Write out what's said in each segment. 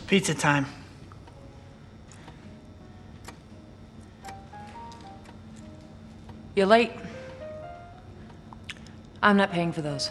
Pizza time. You're late. I'm not paying for those.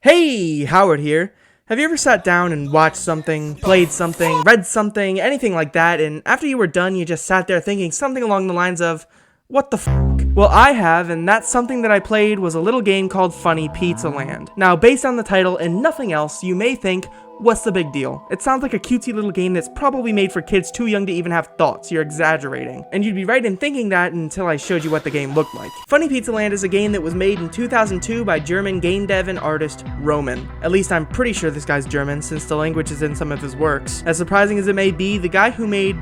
Hey, Howard here. Have you ever sat down and watched something, played something, read something, anything like that, and after you were done, you just sat there thinking something along the lines of, what the fuck? Well, I have, and that something that I played was a little game called Funny Pizza Land. Now, based on the title and nothing else, you may think, what's the big deal? It sounds like a cutesy little game that's probably made for kids too young to even have thoughts. You're exaggerating. And you'd be right in thinking that until I showed you what the game looked like. Funny Pizza Land is a game that was made in 2002 by German game dev and artist Roman. At least I'm pretty sure this guy's German, since the language is in some of his works. As surprising as it may be, the guy who made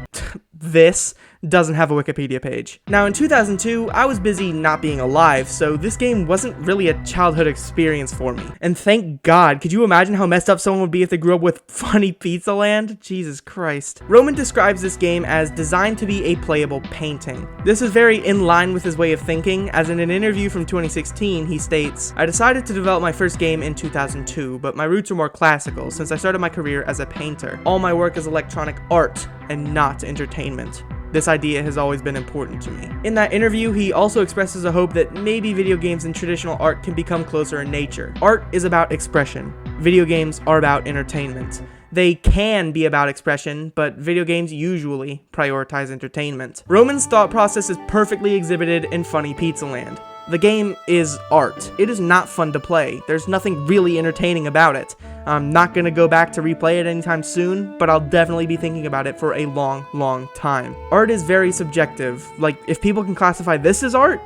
this doesn't have a Wikipedia page. Now, in 2002, I was busy not being alive, so this game wasn't really a childhood experience for me. And thank God, could you imagine how messed up someone would be if they grew up with Funny Pizza Land? Jesus Christ. Roman describes this game as designed to be a playable painting. This is very in line with his way of thinking, as in an interview from 2016, he states, "I decided to develop my first game in 2002, but my roots are more classical, since I started my career as a painter. All my work is electronic art, and not entertainment. This idea has always been important to me." In that interview, he also expresses a hope that maybe video games and traditional art can become closer in nature. Art is about expression. Video games are about entertainment. They can be about expression, but video games usually prioritize entertainment. Roman's thought process is perfectly exhibited in Funny Pizza Land. The game is art. It is not fun to play. There's nothing really entertaining about it. I'm not gonna go back to replay it anytime soon, but I'll definitely be thinking about it for a long, long time. Art is very subjective. Like, if people can classify this as art,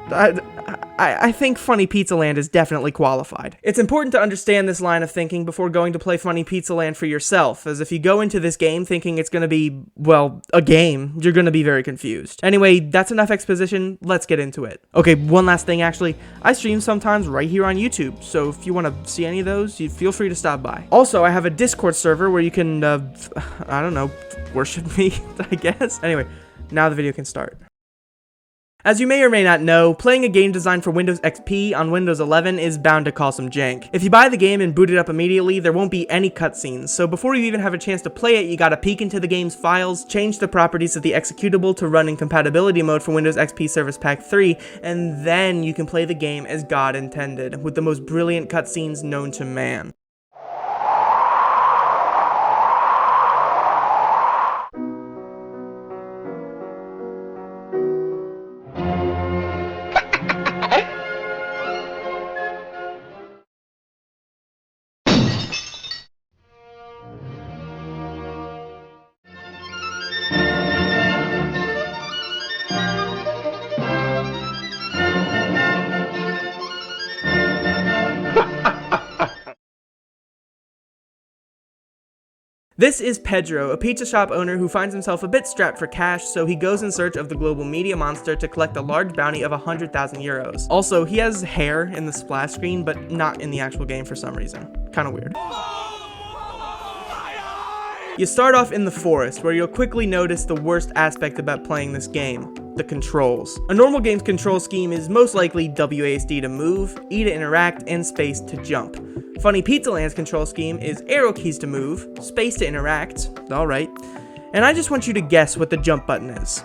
I think Funny Pizza Land is definitely qualified. It's important to understand this line of thinking before going to play Funny Pizza Land for yourself, as if you go into this game thinking it's gonna be, well, a game, you're gonna be very confused. Anyway, that's enough exposition, let's get into it. Okay, one last thing actually, I stream sometimes right here on YouTube, so if you want to see any of those, you feel free to stop by. Also, I have a Discord server where you can, I don't know, worship me, I guess. Anyway, now the video can start. As you may or may not know, playing a game designed for Windows XP on Windows 11 is bound to cause some jank. If you buy the game and boot it up immediately, there won't be any cutscenes, so before you even have a chance to play it, you gotta peek into the game's files, change the properties of the executable to run in compatibility mode for Windows XP Service Pack 3, and then you can play the game as God intended, with the most brilliant cutscenes known to man. This is Pedro, a pizza shop owner who finds himself a bit strapped for cash, so he goes in search of the global media monster to collect a large bounty of 100,000 euros. Also, he has hair in the splash screen, but not in the actual game for some reason. Kinda weird. You start off in the forest, where you'll quickly notice the worst aspect about playing this game: the controls. A normal game's control scheme is most likely WASD to move, E to interact, and space to jump. Funny Pizza Land's control scheme is arrow keys to move, space to interact, alright, and I just want you to guess what the jump button is.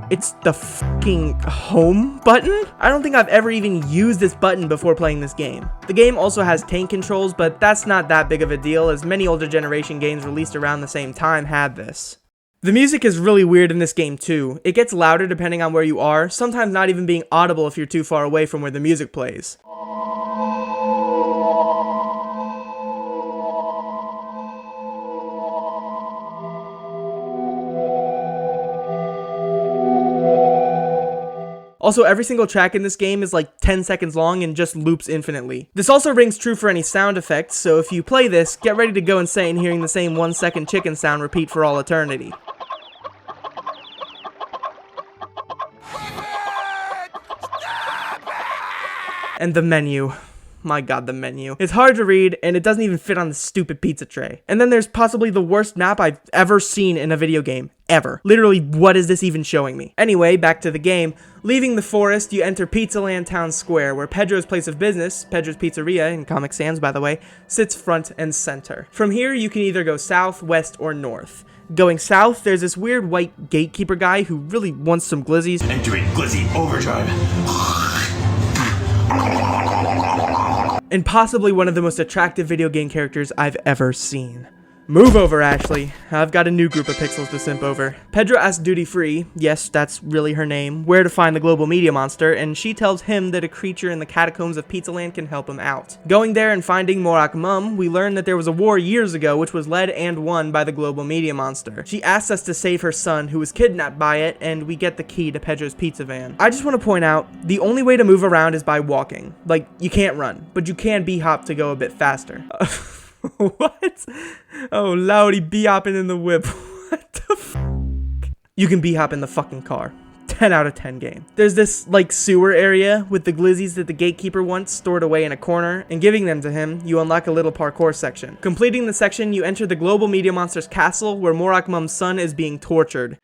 It's the fucking home button? I don't think I've ever even used this button before playing this game. The game also has tank controls, but that's not that big of a deal, as many older generation games released around the same time had this. The music is really weird in this game too. It gets louder depending on where you are, sometimes not even being audible if you're too far away from where the music plays. Also, every single track in this game is like 10 seconds long and just loops infinitely. This also rings true for any sound effects, so if you play this, get ready to go insane hearing the same 1-second chicken sound repeat for all eternity. And the menu. my god, the menu. It's hard to read, and it doesn't even fit on the stupid pizza tray. And then there's possibly the worst map I've ever seen in a video game. Ever. Literally, what is this even showing me? Anyway, back to the game. Leaving the forest, you enter Pizzaland Town Square, where Pedro's place of business, Pedro's Pizzeria, in Comic Sans by the way, sits front and center. From here, you can either go south, west, or north. Going south, there's this weird white gatekeeper guy who really wants some glizzies. Entering glizzy overdrive. And possibly one of the most attractive video game characters I've ever seen. Move over, Ashley. I've got a new group of pixels to simp over. Pedro asks Duty Free, yes, that's really her name, where to find the global media monster, and she tells him that a creature in the catacombs of Pizzaland can help him out. Going there and finding Morak Mum, we learn that there was a war years ago which was led and won by the global media monster. She asks us to save her son, who was kidnapped by it, and we get the key to Pedro's pizza van. I just want to point out, the only way to move around is by walking. Like, you can't run, but you can b-hop to go a bit faster. What? Oh, Loudy b-hopping in the whip. What the f***? You can b-hop in the fucking car. 10 out of 10 game. There's this, like, sewer area with the glizzies that the gatekeeper wants stored away in a corner, and giving them to him, you unlock a little parkour section. Completing the section, you enter the global media monster's castle, where Morak Mum's son is being tortured.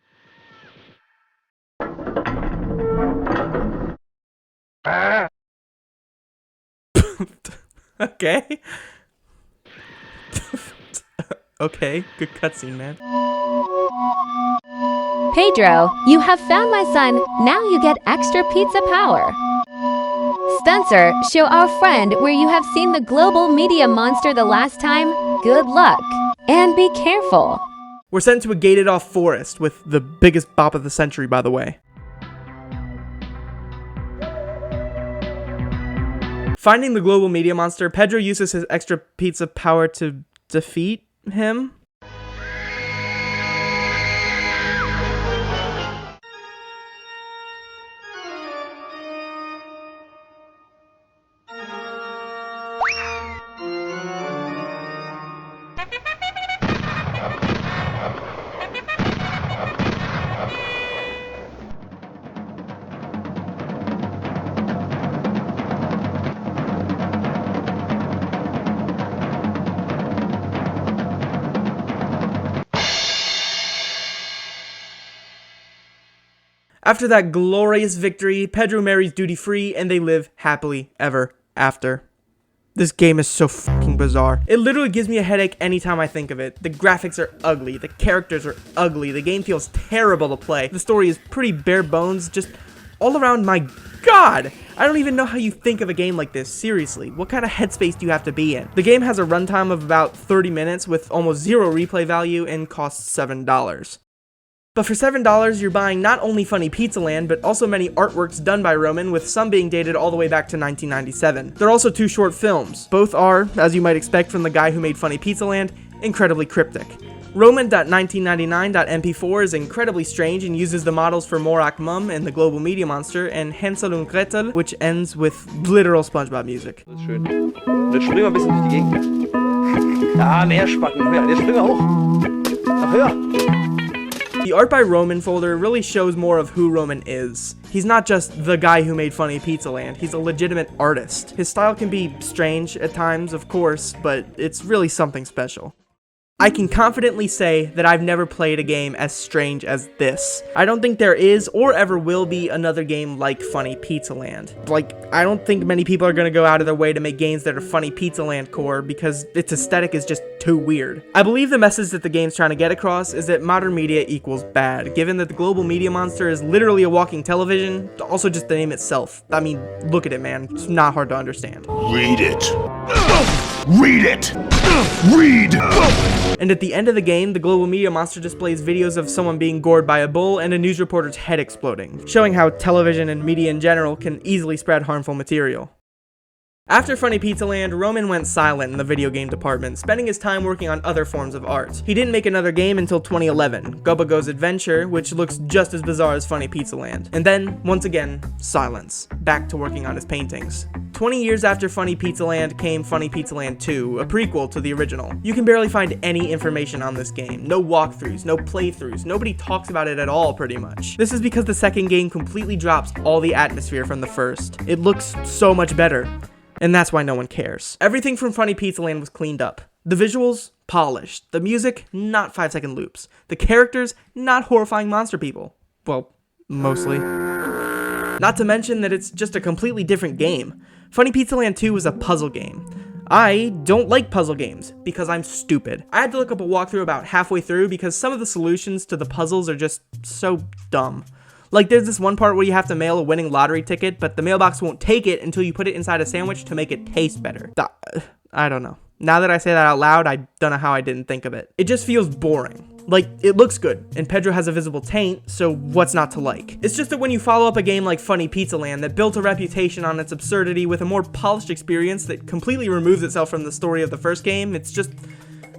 Okay. Okay, good cutscene, man. Pedro, you have found my son. Now you get extra pizza power. Spencer, show our friend where you have seen the global media monster the last time. Good luck. And be careful. We're sent to a gated off forest with the biggest bop of the century, by the way. Finding the global media monster, Pedro uses his extra pizza power to defeat him. After that glorious victory, Pedro marries Duty Free and they live happily ever after. This game is so fucking bizarre. It literally gives me a headache anytime I think of it. The graphics are ugly, the characters are ugly, the game feels terrible to play. The story is pretty bare bones, just all around, my god! I don't even know how you think of a game like this, seriously. What kind of headspace do you have to be in? The game has a runtime of about 30 minutes with almost zero replay value and costs $7. But for $7, you're buying not only Funny Pizzaland, but also many artworks done by Roman, with some being dated all the way back to 1997. There are also 2 short films. Both are, as you might expect from the guy who made Funny Pizzaland, incredibly cryptic. Roman.1999.mp4 is incredibly strange and uses the models for Morak Mum and the Global Media Monster, and Hänsel und Gretel, which ends with literal SpongeBob music. Das ist schön. Jetzt springen wir ein bisschen durch die Gegend. Ja, mehr Spacken. Höher. Jetzt springen wir hoch. Noch höher. The Art by Roman folder really shows more of who Roman is. He's not just the guy who made Funny Pizzaland, he's a legitimate artist. His style can be strange at times, of course, but it's really something special. I can confidently say that I've never played a game as strange as this. I don't think there is or ever will be another game like Funny Pizzaland. Like, I don't think many people are gonna go out of their way to make games that are Funny Pizzaland core because its aesthetic is just too weird. I believe the message that the game's trying to get across is that modern media equals bad, given that the global media monster is literally a walking television, also just the name itself. I mean, look at it, man. It's not hard to understand. Read it. Read it. Read. And at the end of the game, the global media monster displays videos of someone being gored by a bull and a news reporter's head exploding, showing how television and media in general can easily spread harmful material. After Funny Pizzaland, Roman went silent in the video game department, spending his time working on other forms of art. He didn't make another game until 2011, Gubba Go's Adventure, which looks just as bizarre as Funny Pizzaland. And then, once again, silence. Back to working on his paintings. 20 years after Funny Pizzaland came Funny Pizzaland 2, a prequel to the original. You can barely find any information on this game. No walkthroughs, no playthroughs, nobody talks about it at all pretty much. This is because the second game completely drops all the atmosphere from the first. It looks so much better. and that's why no one cares. Everything from Funny Pizza Land was cleaned up. The visuals, polished. The music, not 5-second loops. The characters, not horrifying monster people. Well, mostly. Not to mention that it's just a completely different game. Funny Pizza Land 2 was a puzzle game. I don't like puzzle games because I'm stupid. I had to look up a walkthrough about halfway through because some of the solutions to the puzzles are just so dumb. Like, there's this one part where you have to mail a winning lottery ticket, but the mailbox won't take it until you put it inside a sandwich to make it taste better. I don't know. Now that I say that out loud, I don't know how I didn't think of it. It just feels boring. Like, it looks good, and Pedro has a visible taint, so what's not to like? It's just that when you follow up a game like Funny Pizza Land that built a reputation on its absurdity with a more polished experience that completely removes itself from the story of the first game, it's just,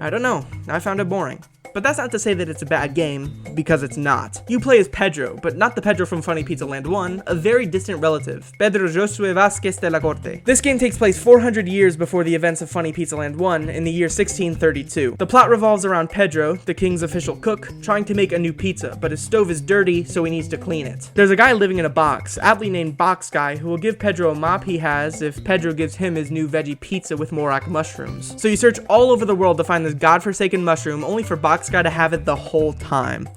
I don't know, I found it boring. But that's not to say that it's a bad game, because it's not. You play as Pedro, but not the Pedro from Funny Pizza Land 1, a very distant relative, Pedro Josue Vázquez de la Corte. This game takes place 400 years before the events of Funny Pizza Land 1 in the year 1632. The plot revolves around Pedro, the king's official cook, trying to make a new pizza, but his stove is dirty, so he needs to clean it. There's a guy living in a box, aptly named Box Guy, who will give Pedro a mop he has if Pedro gives him his new veggie pizza with Morak mushrooms. So you search all over the world to find this godforsaken mushroom, only for Box Guy to have it the whole time.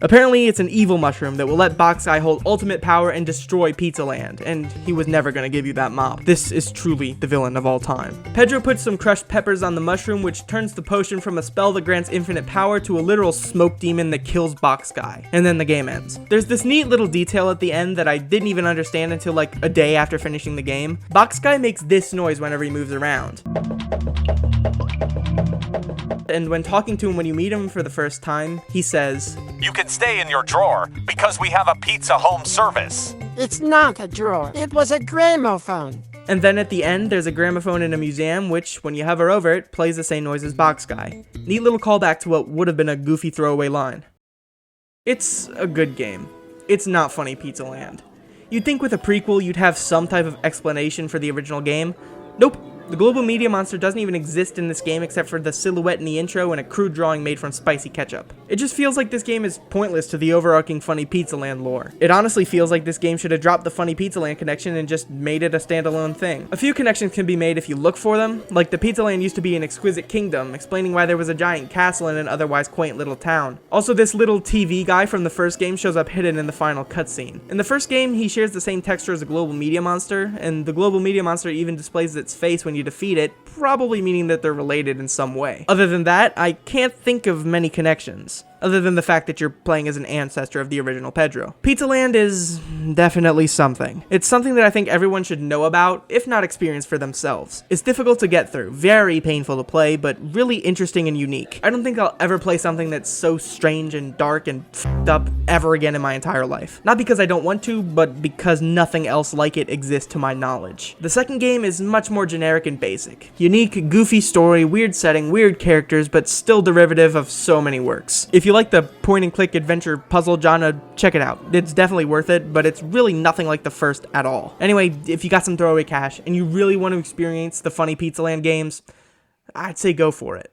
Apparently, it's an evil mushroom that will let Box Guy hold ultimate power and destroy Pizza Land, and he was never gonna give you that mop. This is truly the villain of all time. Pedro puts some crushed peppers on the mushroom, which turns the potion from a spell that grants infinite power to a literal smoke demon that kills Box Guy, and then the game ends. There's this neat little detail at the end that I didn't even understand until like a day after finishing the game. Box Guy makes this noise whenever he moves around. And when talking to him when you meet him for the first time, he says, "You can stay in your drawer because we have a pizza home service." It's not a drawer. It was a gramophone. And then at the end, there's a gramophone in a museum, which, when you hover over it, plays the same noise as Box Guy. Neat little callback to what would have been a goofy throwaway line. It's a good game. It's not Funny Pizza Land. You'd think with a prequel, you'd have some type of explanation for the original game. Nope. The global media monster doesn't even exist in this game except for the silhouette in the intro and a crude drawing made from spicy ketchup. It just feels like this game is pointless to the overarching Funny Pizza Land lore. It honestly feels like this game should have dropped the Funny Pizza Land connection and just made it a standalone thing. A few connections can be made if you look for them, like the Pizza Land used to be an exquisite kingdom, explaining why there was a giant castle in an otherwise quaint little town. Also, this little TV guy from the first game shows up hidden in the final cutscene. In the first game, he shares the same texture as a global media monster, and the global media monster even displays its face when you defeat it, probably meaning that they're related in some way. Other than that, I can't think of many connections, other than the fact that you're playing as an ancestor of the original Pedro. Pizza Land is definitely something. It's something that I think everyone should know about, if not experience for themselves. It's difficult to get through, very painful to play, but really interesting and unique. I don't think I'll ever play something that's so strange and dark and f***ed up ever again in my entire life. Not because I don't want to, but because nothing else like it exists to my knowledge. The second game is much more generic and basic. Unique, goofy story, weird setting, weird characters, but still derivative of so many works. If you like the point-and-click adventure puzzle genre, check it out. It's definitely worth it, but it's really nothing like the first at all. Anyway, if you got some throwaway cash and you really want to experience the Funny Pizza Land games, I'd say go for it.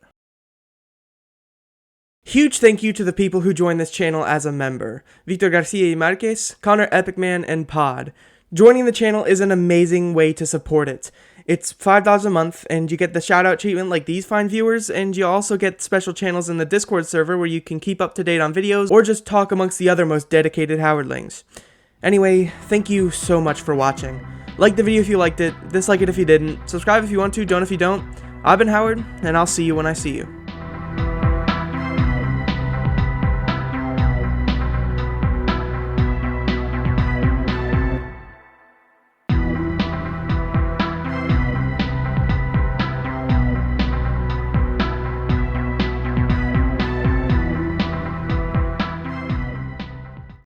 Huge thank you to the people who joined this channel as a member: Victor Garcia y Marquez, Connor Epicman, and Pod. Joining the channel is an amazing way to support it. It's $5 a month, and you get the shout-out treatment like these fine viewers, and you also get special channels in the Discord server where you can keep up to date on videos, or just talk amongst the other most dedicated Howardlings. Anyway, thank you so much for watching. Like the video if you liked it, dislike it if you didn't, subscribe if you want to, don't if you don't. I've been Howard, and I'll see you when I see you.